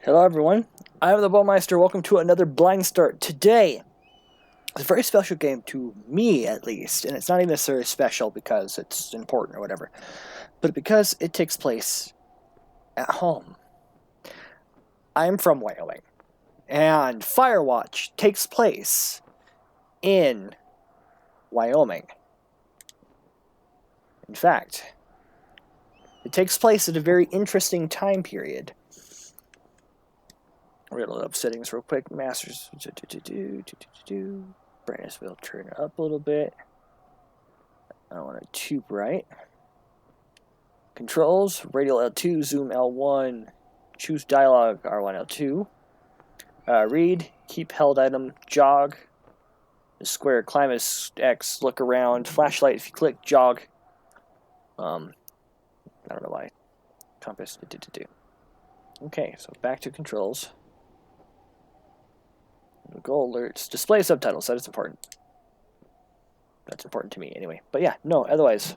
Hello everyone, I'm the Bowmeister. Welcome to another Blind Start. Today, it's a very special game to me at least, and it's not even necessarily special because it's important or whatever, but because it takes place at home. I'm from Wyoming, and Firewatch takes place in Wyoming. In fact, it takes place at a very interesting time period. We're going to load up settings real quick. Masters. Brightness will turn it up a little bit. I don't want it too bright. Controls. Radial L2. Zoom L1. Choose dialogue R1 L2. Read. Keep held item. Jog. The square. Climb is X. Look around. Flashlight if you click. Jog. I don't know why. Compass. Okay, so back to controls. Goal alerts. Display subtitles. That is important. That's important to me anyway. But yeah, no, otherwise.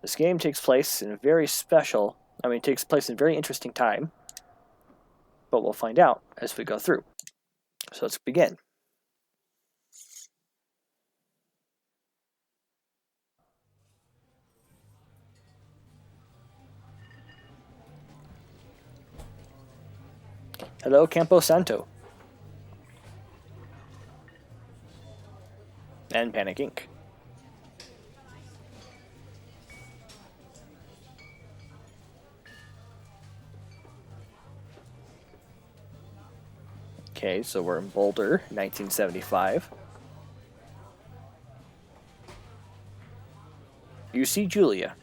This game takes place in a very special, takes place in a very interesting time. But we'll find out as we go through. So let's begin. Hello, Campo Santo. And Panic Inc. Okay, so we're in Boulder, 1975. You see Julia.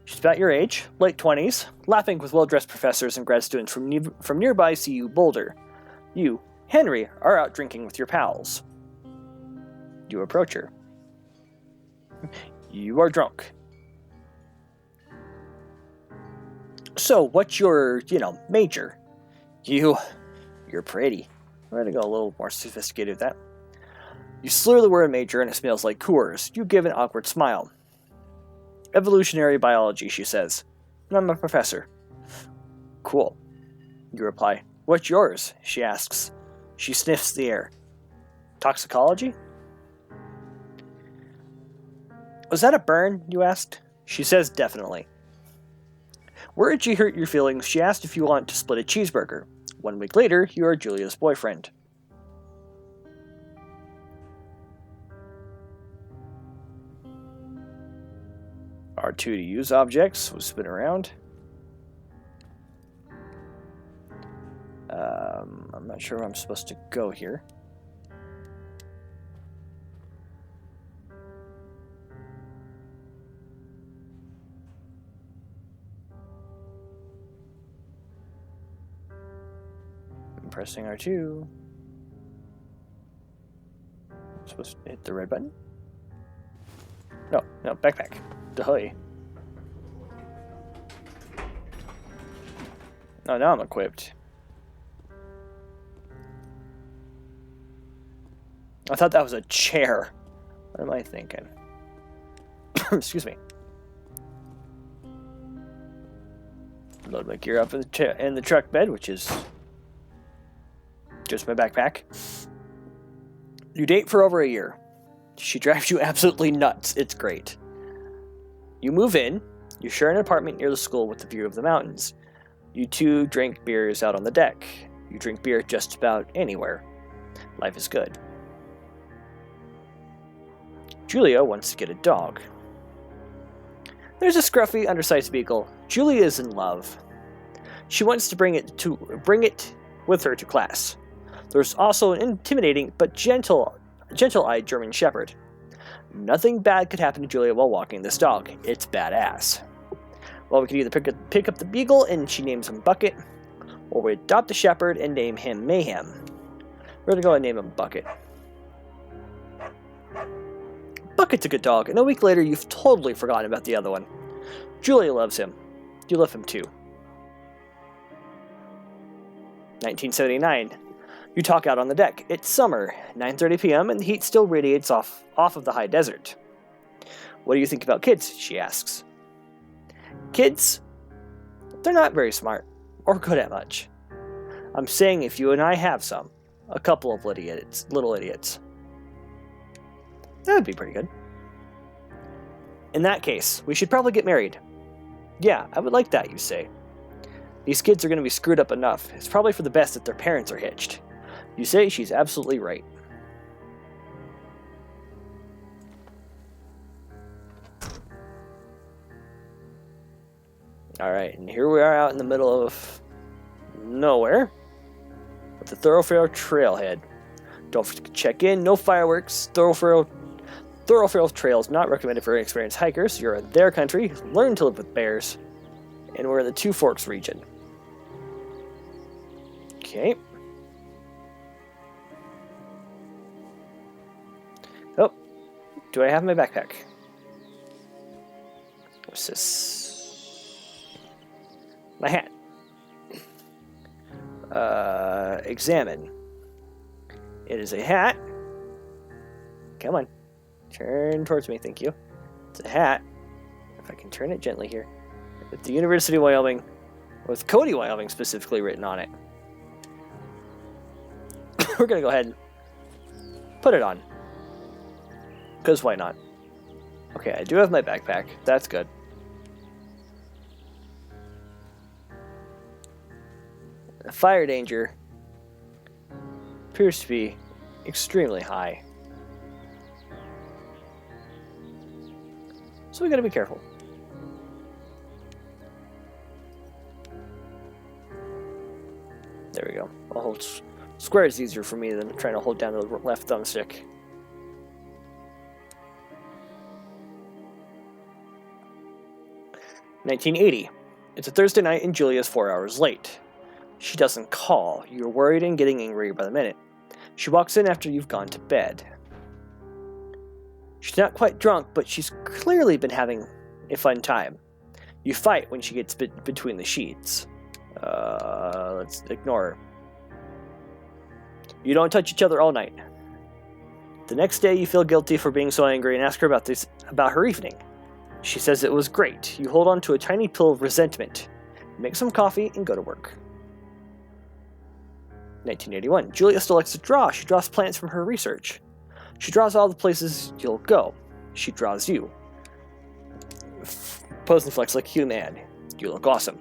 She's about your age, late 20s, laughing with well-dressed professors and grad students from nearby CU Boulder. You, Henry, are out drinking with your pals. You approach her. You are drunk. So, what's your, major? You're pretty. I'm going to go a little more sophisticated with that. You slur the word major and it smells like Coors. You give an awkward smile. Evolutionary biology, she says. And I'm a professor. Cool. You reply. What's yours? She asks. She sniffs the air. Toxicology? Was that a burn? You asked. She says definitely. Worried she hurt your feelings, she asked if you want to split a cheeseburger. 1 week later, you are Julia's boyfriend. R2 to use objects. We'll spin around. I'm not sure where I'm supposed to go here. I'm pressing R2. I'm supposed to hit the red button? No, backpack. Dahoy. Oh, now I'm equipped. I thought that was a chair. What am I thinking? Excuse me. Load my gear up in the truck bed, which is just my backpack. You date for over a year. She drives you absolutely nuts. It's great. You move in. You share an apartment near the school with a view of the mountains. You two drink beers out on the deck. You drink beer just about anywhere. Life is good. Julia wants to get a dog. There's a scruffy, undersized beagle. Julia is in love. She wants to bring it with her to class. There's also an intimidating but gentle-eyed German Shepherd. Nothing bad could happen to Julia while walking this dog. It's badass. Well, we could either pick up the beagle and she names him Bucket, or we adopt the shepherd and name him Mayhem. We're going to go and name him Bucket. Bucket's a good dog, and a week later you've totally forgotten about the other one. Julia loves him. You love him too. 1979. You talk out on the deck. It's summer, 9:30 p.m., and the heat still radiates off of the high desert. What do you think about kids? She asks. Kids? They're not very smart, or good at much. I'm saying if you and I have some, a couple of little idiots. That would be pretty good. In that case, we should probably get married. Yeah, I would like that, you say. These kids are going to be screwed up enough. It's probably for the best that their parents are hitched. You say she's absolutely right. Alright, and here we are out in the middle of nowhere with the Thoroughfare Trailhead. Don't forget to check in, no fireworks. Thoroughfare Trails not recommended for inexperienced hikers. You're in their country, learn to live with bears, and we're in the Two Forks region. Okay. Oh, do I have my backpack? What's this? My hat. Examine. It is a hat. Come on. Turn towards me, thank you. It's a hat. If I can turn it gently here. At the University of Wyoming. With Cody, Wyoming specifically written on it. We're going to go ahead and put it on. Because why not? Okay, I do have my backpack. That's good. The fire danger appears to be extremely high. So we gotta be careful. There we go. I'll hold square is easier for me than trying to hold down the left thumbstick. $19.80. It's a Thursday night and Julia's 4 hours late. She doesn't call. You're worried and getting angry by the minute. She walks in after you've gone to bed. She's not quite drunk, but she's clearly been having a fun time. You fight when she gets between the sheets. Let's ignore her. You don't touch each other all night. The next day you feel guilty for being so angry and ask her about her evening. She says it was great. You hold on to a tiny pill of resentment. Make some coffee and go to work. 1981. Julia still likes to draw. She draws plants from her research. She draws all the places you'll go. She draws you. Pose and flex like you, man. You look awesome.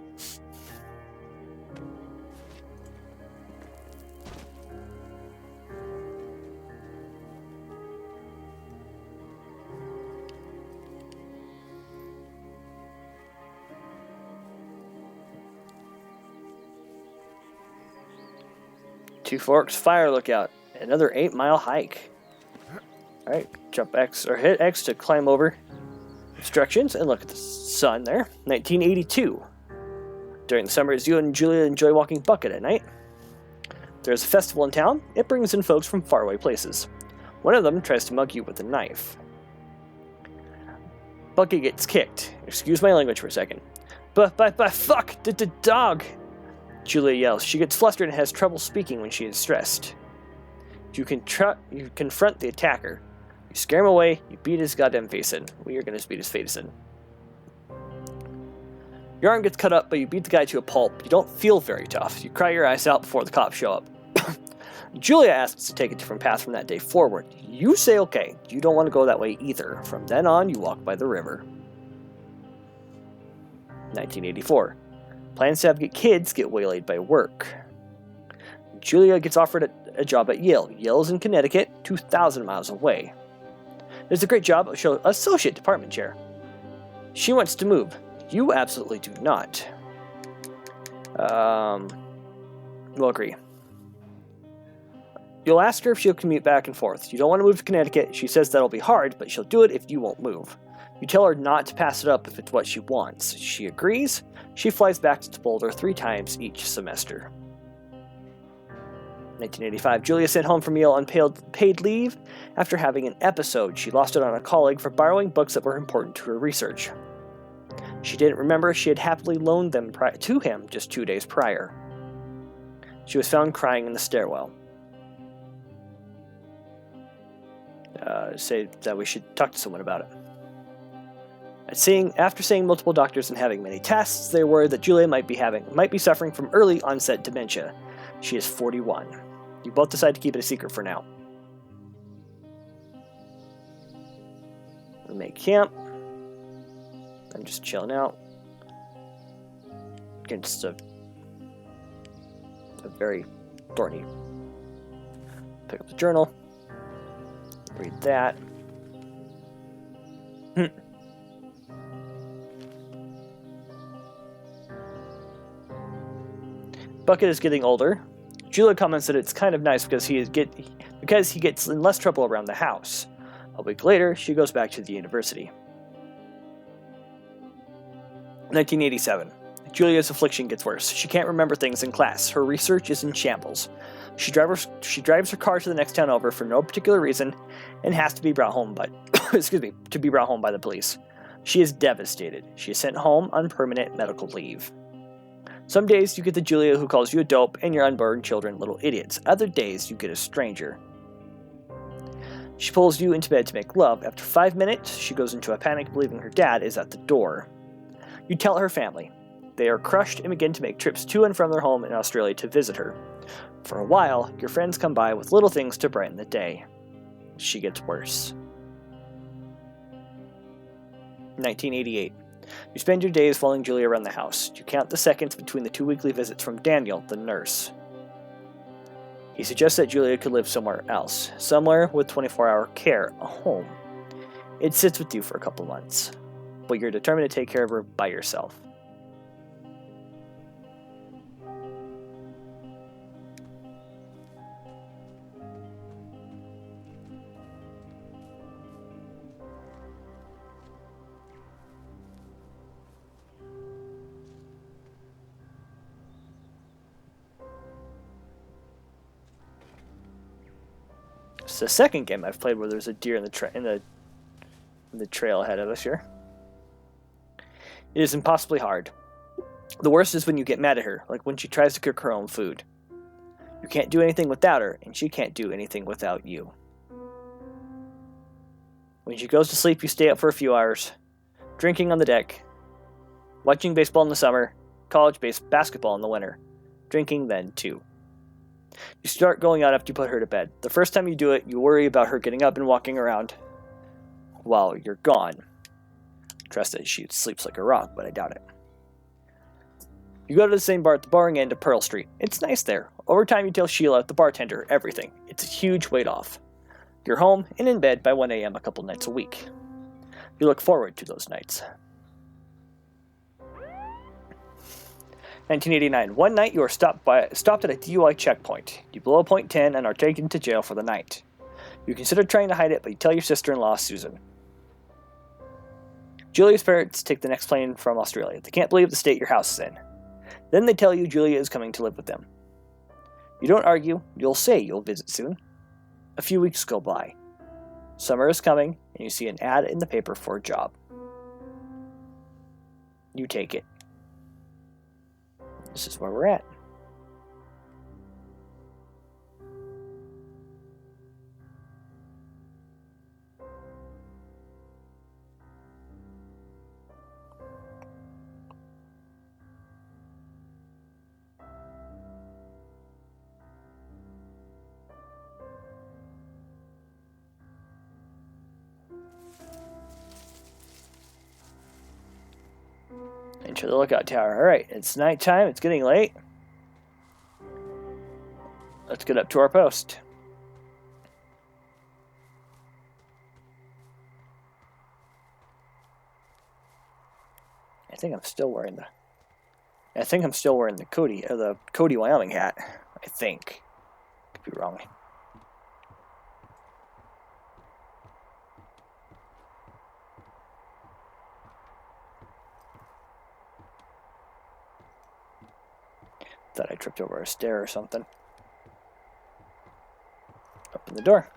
Two Forks Fire Lookout. Another 8-mile hike. Alright, jump X or hit X to climb over obstructions and look at the sun there. 1982. During the summers, you and Julia enjoy walking Bucket at night. There's a festival in town. It brings in folks from faraway places. One of them tries to mug you with a knife. Bucket gets kicked. Excuse my language for a second. But fuck, the dog! Julia yells. She gets flustered and has trouble speaking when she is stressed. You confront the attacker. You scare him away, you beat his goddamn face in. We are going to beat his face in. Your arm gets cut up, but you beat the guy to a pulp. You don't feel very tough. You cry your eyes out before the cops show up. Julia asks to take a different path from that day forward. You say okay. You don't want to go that way either. From then on, you walk by the river. 1984. Plans to have kids get waylaid by work. Julia gets offered a job at Yale. Yale is in Connecticut, 2,000 miles away. There's a great job of associate department chair. She wants to move. You absolutely do not. We'll agree. You'll ask her if she'll commute back and forth. You don't want to move to Connecticut. She says that'll be hard, but she'll do it if you won't move. You tell her not to pass it up if it's what she wants. She agrees. She flies back to Boulder 3 times each semester. 1985. Julia sent home from Yale on paid leave after having an episode. She lost it on a colleague for borrowing books that were important to her research. She didn't remember she had happily loaned them to him just 2 days prior. She was found crying in the stairwell. Say that we should talk to someone about it. After seeing multiple doctors and having many tests, they worried that Julia might be suffering from early onset dementia. She is 41. You both decide to keep it a secret for now. We make camp. I'm just chilling out. Against a very thorny. Pick up the journal. Read that. Bucket is getting older. Julia comments that it's kind of nice because he gets in less trouble around the house. A week later, she goes back to the university. 1987. Julia's affliction gets worse. She can't remember things in class. Her research is in shambles. She drives her car to the next town over for no particular reason and has to be brought home by the police. She is devastated. She is sent home on permanent medical leave. Some days you get the Julia who calls you a dope and your unborn children little idiots. Other days you get a stranger. She pulls you into bed to make love. After 5 minutes, she goes into a panic believing her dad is at the door. You tell her family. They are crushed and begin to make trips to and from their home in Australia to visit her. For a while, your friends come by with little things to brighten the day. She gets worse. 1988. You spend your days following Julia around the house. You count the seconds between the 2 weekly visits from Daniel, the nurse. He suggests that Julia could live somewhere else. Somewhere with 24-hour care, a home. It sits with you for a couple months. But you're determined to take care of her by yourself. It's the second game I've played where there's a deer in the trail ahead of us here. It is impossibly hard. The worst is when you get mad at her, like when she tries to cook her own food. You can't do anything without her, and she can't do anything without you. When she goes to sleep, you stay up for a few hours, drinking on the deck, watching baseball in the summer, college basketball in the winter, drinking then too. You start going out after you put her to bed. The first time you do it, you worry about her getting up and walking around while you're gone. Trust that she sleeps like a rock, but I doubt it. You go to the same bar at the boring end of Pearl Street. It's nice there. Over time, you tell Sheila, the bartender, everything. It's a huge weight off. You're home and in bed by 1 a.m. a couple nights a week. You look forward to those nights. 1989. One night you are stopped at a DUI checkpoint. You blow a .10 and are taken to jail for the night. You consider trying to hide it, but you tell your sister-in-law, Susan. Julia's parents take the next plane from Australia. They can't believe the state your house is in. Then they tell you Julia is coming to live with them. You don't argue. You'll say you'll visit soon. A few weeks go by. Summer is coming, and you see an ad in the paper for a job. You take it. This is where we're at. Enter the lookout tower. Alright, it's nighttime. It's getting late. Let's get up to our post. I think I'm still wearing the Cody, Wyoming hat. I think. Could be wrong. Thought I tripped over a stair or something. Open the door.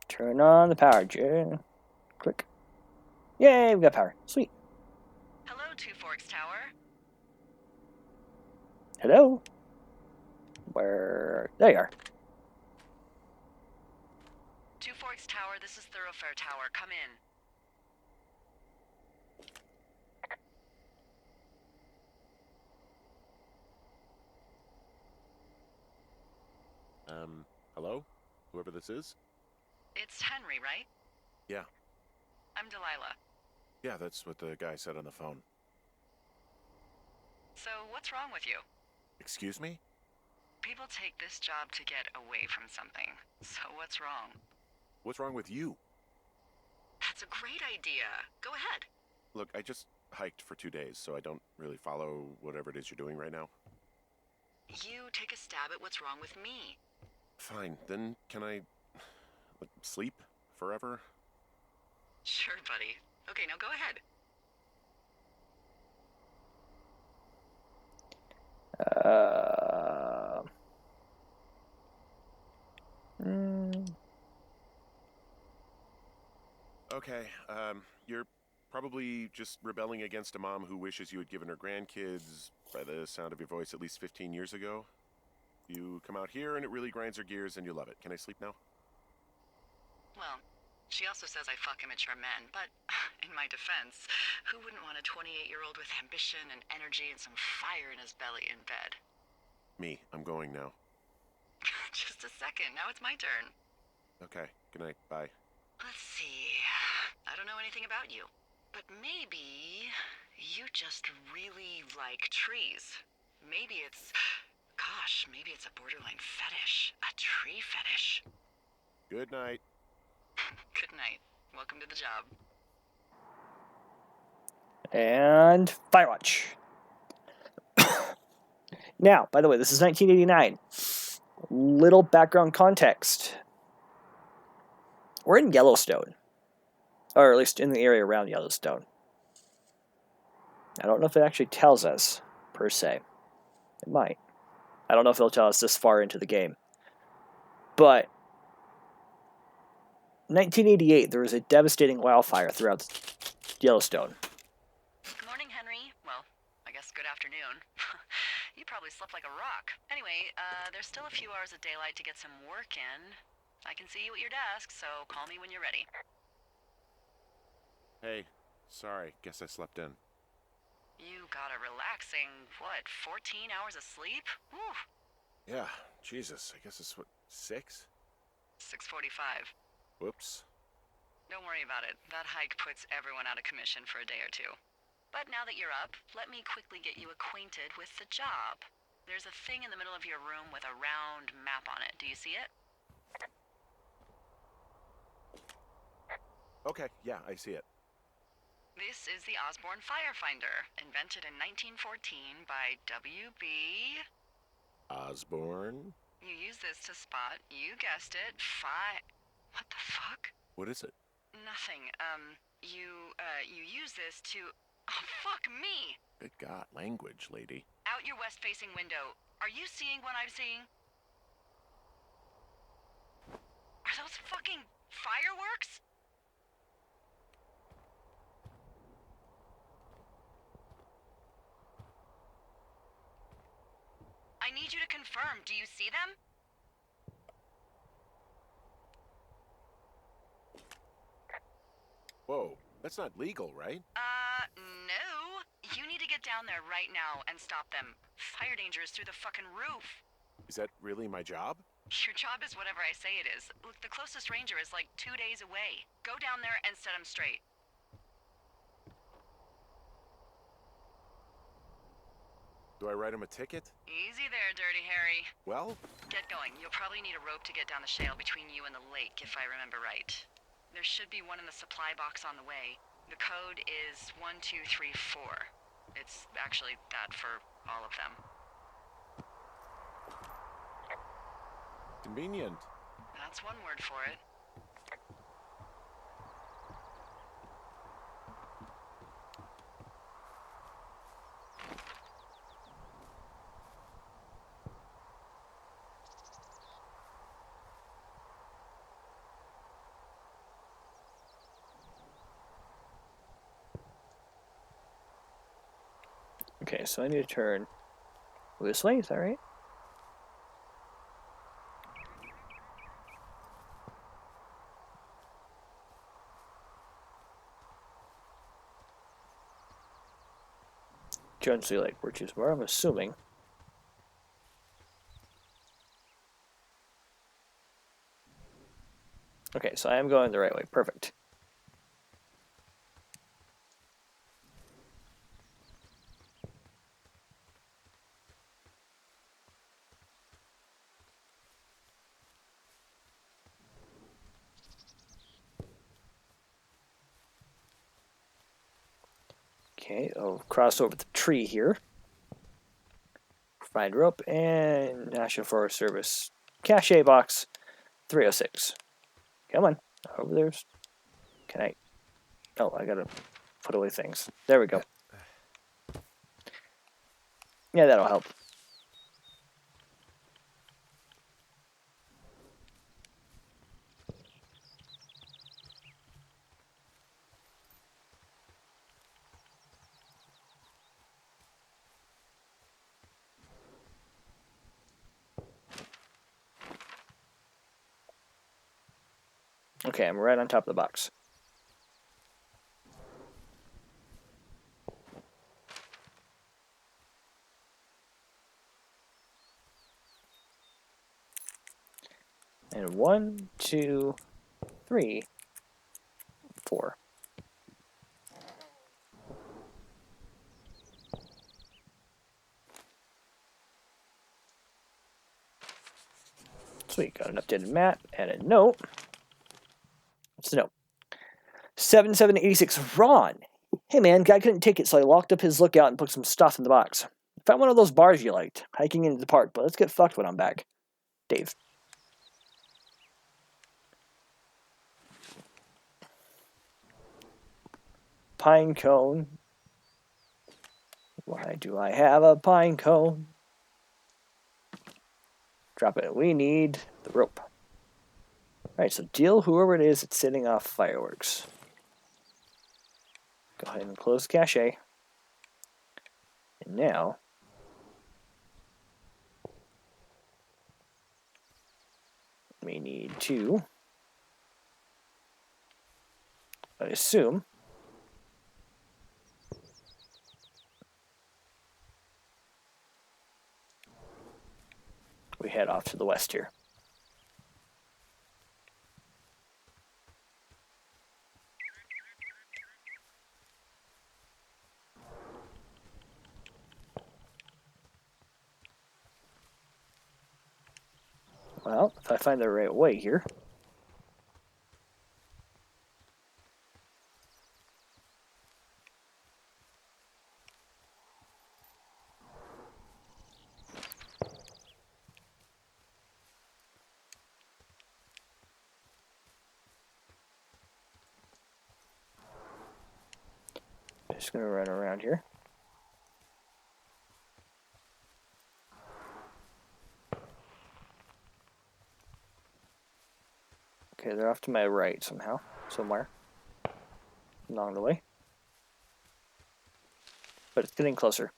Turn on the power. Click. Yay, we got power. Sweet. Hello, Two Forks Tower. Hello? Where? There you are. Two Forks Tower, this is Thoroughfare Tower. Come in. Hello? Whoever this is? It's Henry, right? Yeah. I'm Delilah. Yeah, that's what the guy said on the phone. So, what's wrong with you? Excuse me? People take this job to get away from something. So, what's wrong? What's wrong with you? That's a great idea. Go ahead. Look, I just hiked for 2 days, so I don't really follow whatever it is you're doing right now. You take a stab at what's wrong with me. Fine, then can I sleep forever? Sure, buddy. Okay, now go ahead. Mm, Okay, you're probably just rebelling against a mom who wishes you had given her grandkids, by the sound of your voice, at least 15 years ago. You come out here and it really grinds her gears and you love it. Can I sleep now? Well, she also says I fuck immature men, but in my defense, who wouldn't want a 28-year-old with ambition and energy and some fire in his belly in bed? Me, I'm going now. Just a second, now it's my turn. Okay, good night, bye. Let's see. I don't know anything about you, but maybe you just really like trees. Maybe it's, gosh, maybe it's a borderline fetish. A tree fetish. Good night. Good night. Welcome to the job. and Firewatch. Now, by the way, this is 1989. Little background context. We're in Yellowstone. Or at least in the area around Yellowstone. I don't know if it actually tells us, per se. It might. I don't know if it'll tell us this far into the game. But 1988, there was a devastating wildfire throughout Yellowstone. Good morning, Henry. Well, I guess good afternoon. You probably slept like a rock. Anyway, there's still a few hours of daylight to get some work in. I can see you at your desk, so call me when you're ready. Hey, sorry, guess I slept in. You got a relaxing, what, 14 hours of sleep? Whew. Yeah, Jesus, I guess it's what, 6? 6:45. Whoops. Don't worry about it. That hike puts everyone out of commission for a day or two. But now that you're up, let me quickly get you acquainted with the job. There's a thing in the middle of your room with a round map on it. Do you see it? Okay, yeah, I see it. This is the Osborne Firefinder, invented in 1914 by W.B. Osborne? You use this to spot, you guessed it, What the fuck? What is it? Nothing. You use this to... Oh, fuck me! Good God, language, lady. Out your west-facing window. Are you seeing what I'm seeing? Are those fucking fireworks? I need you to confirm. Do you see them? Whoa, that's not legal, right? No. You need to get down there right now and stop them. Fire danger is through the fucking roof. Is that really my job? Your job is whatever I say it is. Look, the closest ranger is like 2 days away. Go down there and set him straight. Do I write him a ticket? Easy there, Dirty Harry. Well, Get going. You'll probably need a rope to get down the shale between you and the lake, if I remember right. There should be one in the supply box on the way. The code is 1234. It's actually that for all of them. convenient. That's one word for it. Okay, so I need to turn this way, is that right? Jonesy Lake, which is where I'm assuming. Okay, so I am going the right way. Perfect. Okay, I'll cross over the tree here. Find rope and National Forest Service cache box 306. Come on, over there. Can I? Oh, I gotta put away things. There we go. Yeah, that'll help. Okay, I'm right on top of the box. And 1, 2, 3, 4. Sweet, got an updated map and a note. What's the note? 7786 Ron. Hey man, guy couldn't take it, so I locked up his lookout and put some stuff in the box. Found one of those bars you liked, hiking into the park, but let's get fucked when I'm back. Dave. Pine cone. Why do I have a pine cone? Drop it. We need the rope. Alright, so deal whoever it is that's setting off fireworks. Go ahead and close cache. And now, we need to, I assume, we head off to the west here. Well, if I find the right way here. I'm just going to run around here. Okay, they're off to my right somehow, somewhere along the way. But it's getting closer.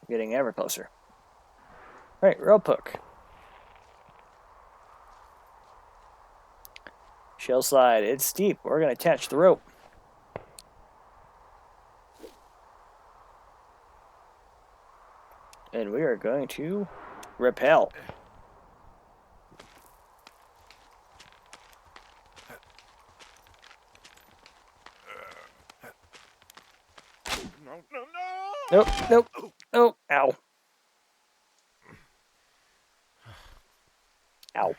Getting ever closer. Alright, rope hook. Shell slide. It's steep. We're going to attach the rope. And we are going to rappel. No, no, no! Nope, nope. Oh, ow. Ow.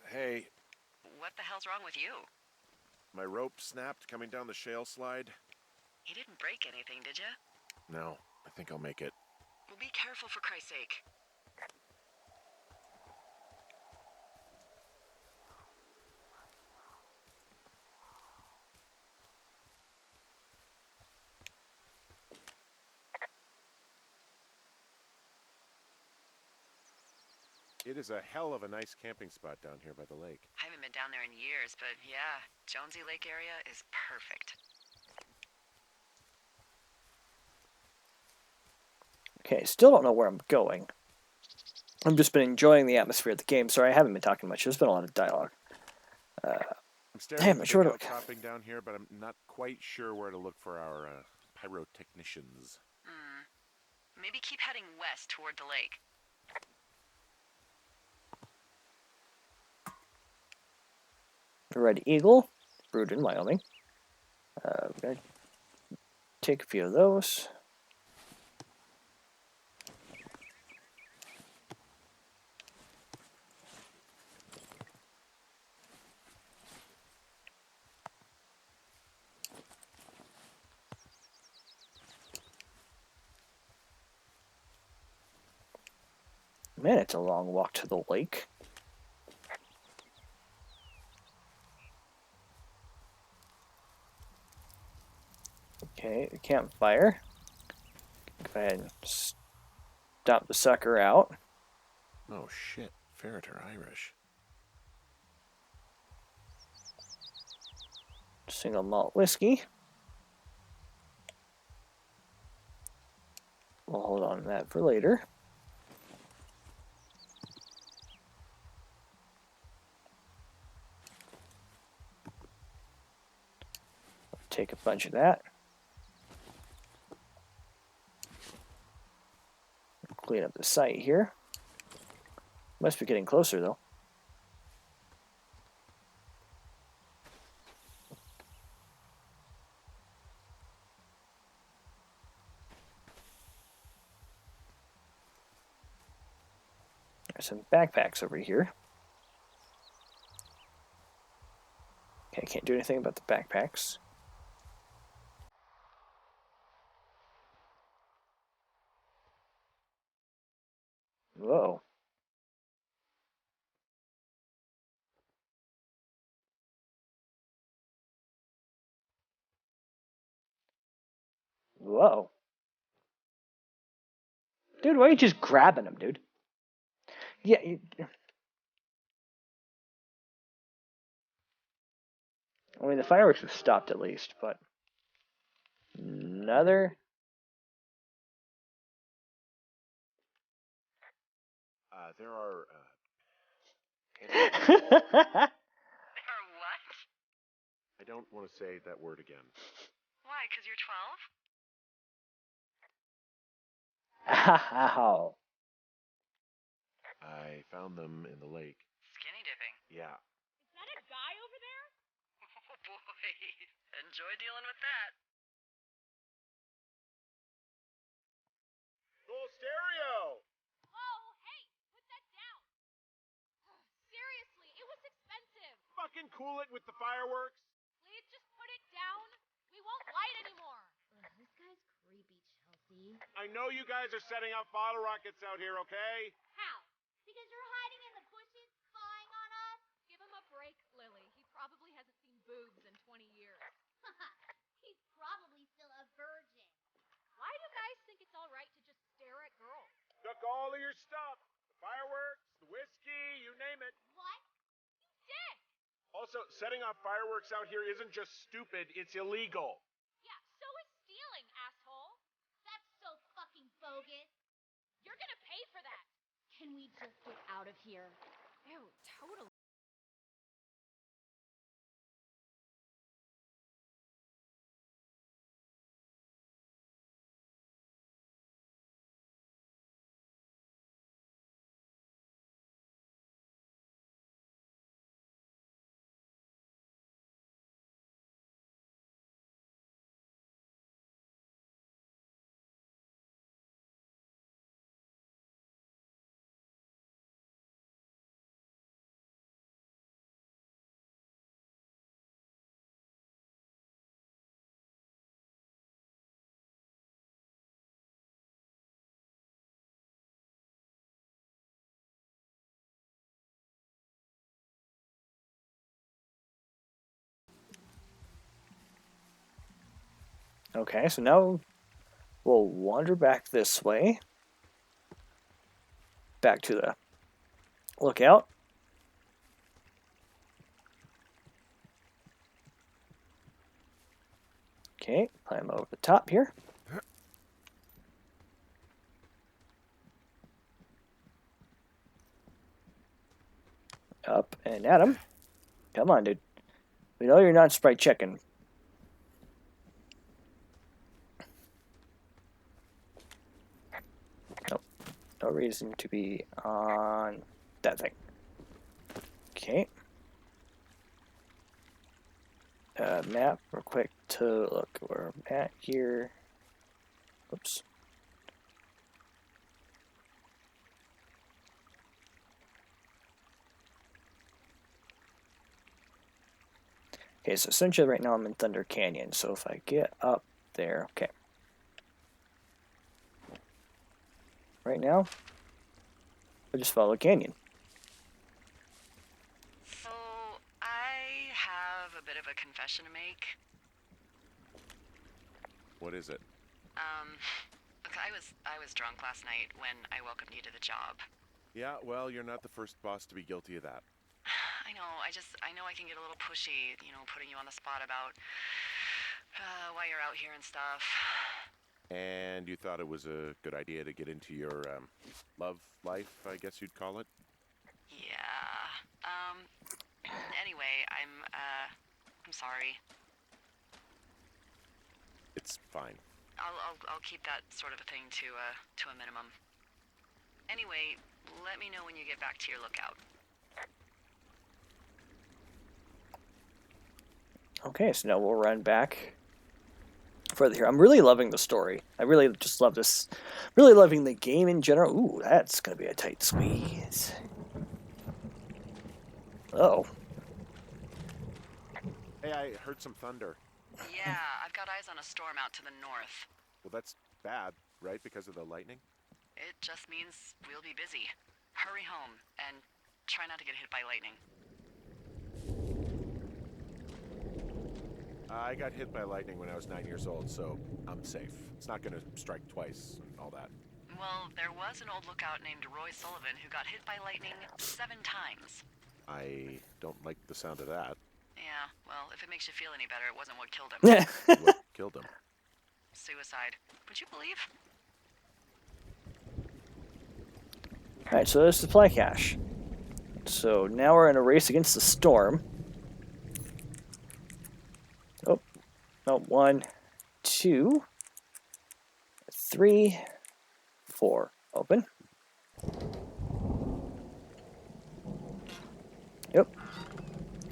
Hey, What the hell's wrong with you? my rope snapped coming down the shale slide. You didn't break anything, did you? No, I think I'll make it. Well, be careful for Christ's sake. It is a hell of a nice camping spot down here by the lake. I haven't been down there in years, but yeah, Jonesy Lake area is perfect. Okay, still don't know where I'm going. I've just been enjoying the atmosphere of the game. Sorry, I haven't been talking much. There's been a lot of dialogue. I'm staring Damn, at the sure big look. outcropping down here, but I'm not quite sure where to look for our pyrotechnicians. Maybe keep heading west toward the lake. Red Eagle, brewed in Wyoming. We're going to take a few of those. Man, it's a long walk to the lake. Okay, campfire. Go ahead and stomp the sucker out. Oh shit, ferret are Irish. Single malt whiskey. We'll hold on to that for later. Take a bunch of that. Clean up the site here. Must be getting closer though. There's some backpacks over here. Okay, can't do anything about the backpacks. Whoa. Whoa. Dude, why are you just grabbing them, dude? Yeah. I mean, the fireworks have stopped at least, but another. There are. Or what? I don't want to say that word again. Why? 'Cause you're 12? Ow. I found them in the lake. Skinny dipping. Yeah. Is that a guy over there? Oh boy. Enjoy dealing with that. Full stereo! Oh, hey, put that down. Seriously, it was expensive. Fucking cool it with the fireworks! Please just put it down. We won't light anymore. This guy's creepy, Chelsea. I know you guys are setting up bottle rockets out here, okay? How? Because you're hiding in the bushes, spying on us? Give him a break, Lily. He probably hasn't seen boobs in 20 years. He's probably still a virgin. Why do guys think it's all right to just stare at girls? Took all of your stuff. The fireworks, the whiskey, you name it. What? You did! Also, setting off fireworks out here isn't just stupid, it's illegal. Yeah, so is stealing, asshole. That's so fucking bogus. You're gonna pay for that. Can we just get out of here? Ew, totally. Okay, so now we'll wander back this way. Back to the lookout. Okay, climb over the top here. And Adam, come on, dude. We know you're not sprite checking. Nope. No reason to be on that thing. Okay. Map real quick to look where I'm at here. Oops. Okay, so essentially right now I'm in Thunder Canyon, so if I get up there, okay. Right now, I'll just follow the canyon. So, I have a bit of a confession to make. What is it? Look, I was drunk last night when I welcomed you to the job. Yeah, well, you're not the first boss to be guilty of that. I know, I know I can get a little pushy, you know, putting you on the spot about why you're out here and stuff. And you thought it was a good idea to get into your love life, I guess you'd call it? Yeah. Anyway, I'm sorry. It's fine. I'll keep that sort of a thing to a minimum. Anyway, let me know when you get back to your lookout. Okay, so now we'll run back further here. I'm really loving the story. I really just love this. Really loving the game in general. Ooh, that's going to be a tight squeeze. Oh. Hey, I heard some thunder. Yeah, I've got eyes on a storm out to the north. Well, that's bad, right? Because of the lightning? It just means we'll be busy. Hurry home and try not to get hit by lightning. I got hit by lightning when I was 9 years old, so I'm safe. It's not going to strike twice and all that. Well, there was an old lookout named Roy Sullivan who got hit by lightning 7 times. I don't like the sound of that. Yeah, well, if it makes you feel any better, it wasn't what killed him. What killed him? Suicide. Would you believe? Alright, so there's the supply cache. So now we're in a race against the storm. Oh, no, 1, 2, 3, 4. Open. Yep.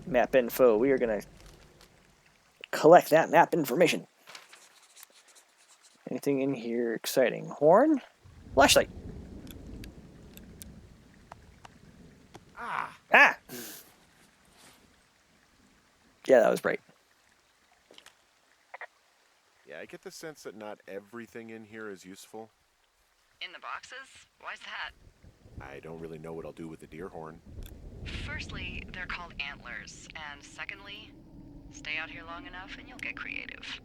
Map info. We are going to collect that map information. Anything in here exciting? Horn? Flashlight. Ah! Yeah, that was bright. Yeah, I get the sense that not everything in here is useful. In the boxes? Why's that? I don't really know what I'll do with the deer horn. Firstly, they're called antlers. And secondly, stay out here long enough and you'll get creative.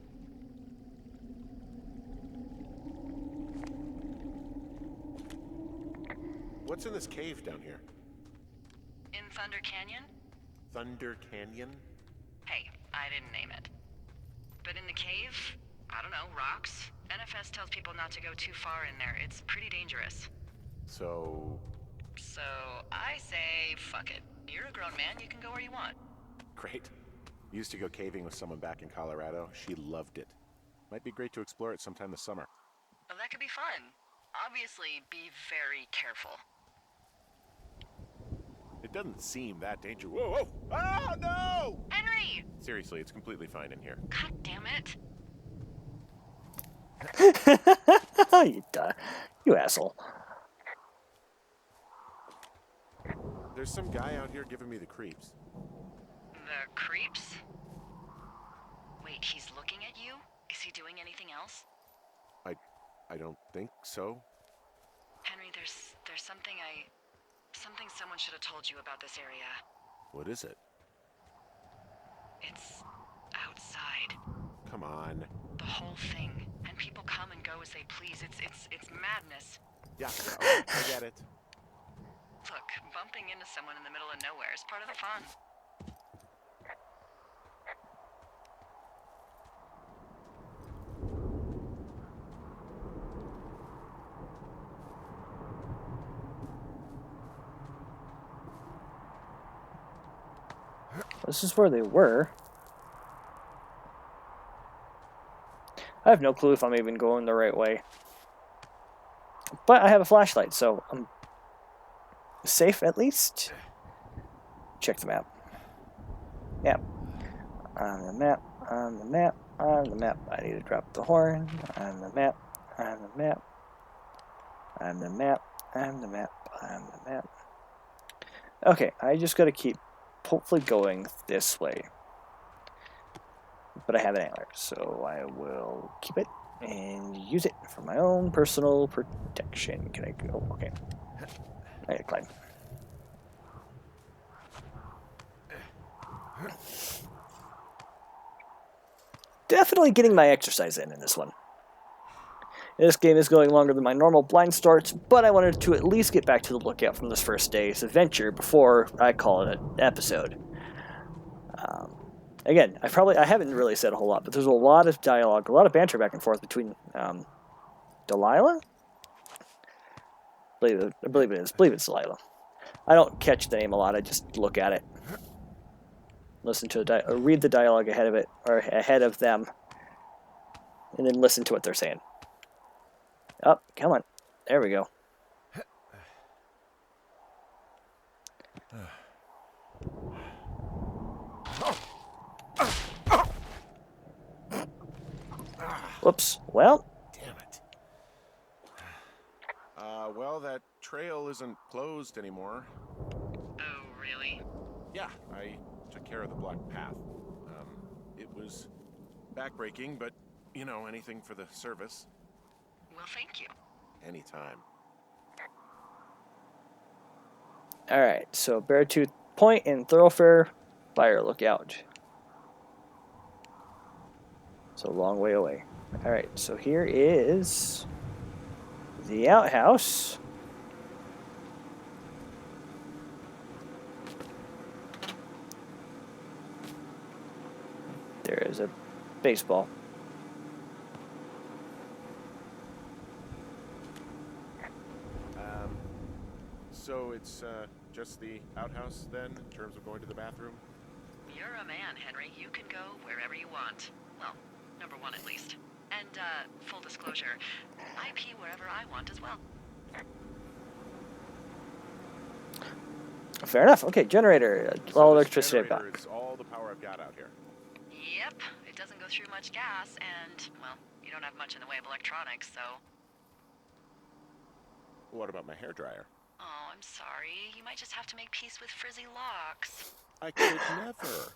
What's in this cave down here? In Thunder Canyon? Thunder Canyon? Hey, I didn't name it. But in the cave, I don't know, rocks? NFS tells people not to go too far in there. It's pretty dangerous. So I say, fuck it. You're a grown man, you can go where you want. great. Used to go caving with someone back in Colorado. She loved it. Might be great to explore it sometime this summer. Well, that could be fun. Obviously, be very careful. It doesn't seem that dangerous. Whoa, whoa! Oh, no! Henry! Seriously, it's completely fine in here. God damn it. You asshole. There's some guy out here giving me the creeps. The creeps? Wait, he's looking at you? Is he doing anything else? I don't think so. Henry, there's something someone should have told you about this area. What is it? It's outside. Come on. The whole thing. And people come and go as they please. It's madness. Yeah, okay, I get it. Look, bumping into someone in the middle of nowhere is part of the fun. This is where they were. I have no clue if I'm even going the right way. But I have a flashlight, so I'm safe at least. Check the map. Yep. On the map, on the map, on the map. I need to drop the horn. On the map, on the map. On the map, on the map, on the map. Okay, I just gotta keep hopefully going this way. But I have an antler, so I will keep it and use it for my own personal protection. Can I go? Okay. I gotta climb. Definitely getting my exercise in this one. This game is going longer than my normal blind starts, but I wanted to at least get back to the lookout from this first day's adventure before I call it an episode. Again, I haven't really said a whole lot, but there's a lot of dialogue, a lot of banter back and forth between Delilah? I believe it's Delilah. I don't catch the name a lot, I just look at it. Listen to or read the dialogue ahead of it, or ahead of them, and then listen to what they're saying. Oh, come on. There we go. Whoops. Well. Damn it. Well, that trail isn't closed anymore. Oh, really? Yeah, I took care of the blocked path. It was backbreaking, but, you know, anything for the service. Well, thank you. Anytime. Alright, so Beartooth Point and Thoroughfare Fire Lookout. So a long way away. Alright, so here is the outhouse. There is a baseball. So it's just the outhouse then, in terms of going to the bathroom? You're a man, Henry. You can go wherever you want. Well, number one at least. And, full disclosure, I pee wherever I want as well. Fair enough. Okay, generator. So All this electricity I've got. generator is all the power I've got out here. Yep, it doesn't go through much gas, and, well, you don't have much in the way of electronics, so... What about my hairdryer? Oh, I'm sorry. You might just have to make peace with frizzy locks. I could never.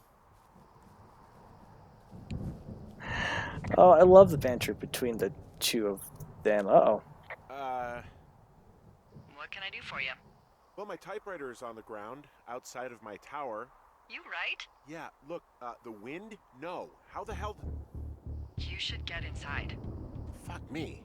Oh, I love the banter between the two of them. Uh-oh. What can I do for you? Well, my typewriter is on the ground, outside of my tower. You right? Yeah, look, the wind? No. How the hell... You should get inside. Fuck me.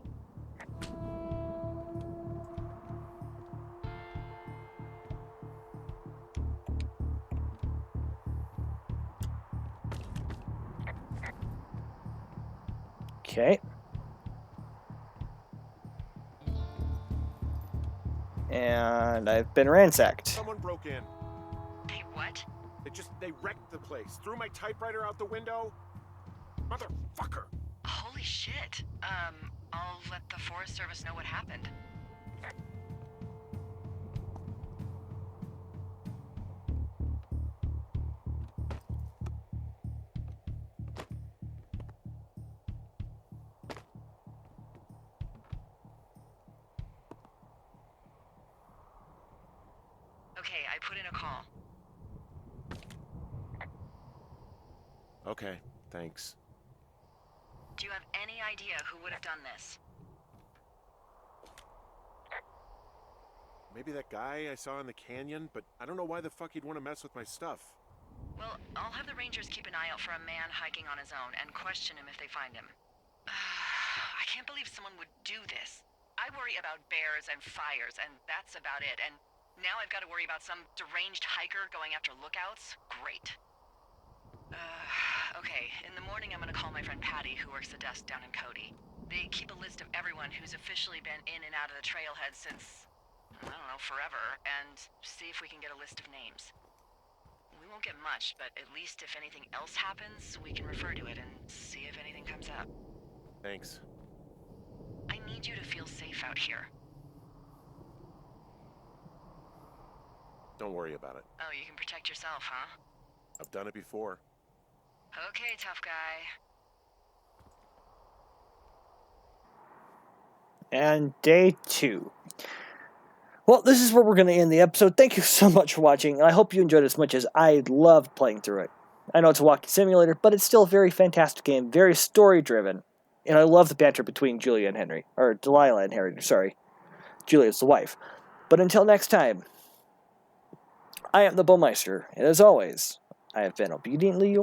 Okay. And I've been ransacked. Someone broke in. Hey, what? They wrecked the place. Threw my typewriter out the window. Motherfucker. Holy shit. I'll let the Forest Service know what happened. Okay, I put in a call. Okay, thanks. Do you have any idea who would have done this? Maybe that guy I saw in the canyon, but I don't know why the fuck he'd want to mess with my stuff. Well, I'll have the Rangers keep an eye out for a man hiking on his own and question him if they find him. I can't believe someone would do this. I worry about bears and fires, and that's about it. And now I've got to worry about some deranged hiker going after lookouts? Great. Okay, in the morning I'm gonna call my friend Patty, who works the desk down in Cody. They keep a list of everyone who's officially been in and out of the trailhead since, I don't know, forever, and see if we can get a list of names. We won't won't get much, but at least if anything else happens, we can refer to it and see if anything comes up. Thanks. I need you to feel safe out here. Don't worry about it. Oh, you can protect yourself, huh? I've done it before. Okay, tough guy. And day 2. Well, this is where we're going to end the episode. Thank you so much for watching, and I hope you enjoyed it as much as I loved playing through it. I know it's a walking simulator, but it's still a very fantastic game, very story-driven. And I love the banter between Julia and Henry. Or Delilah and Henry, sorry. Julia's the wife. But until next time, I am the Bowmeister, and as always, I have been obediently yours.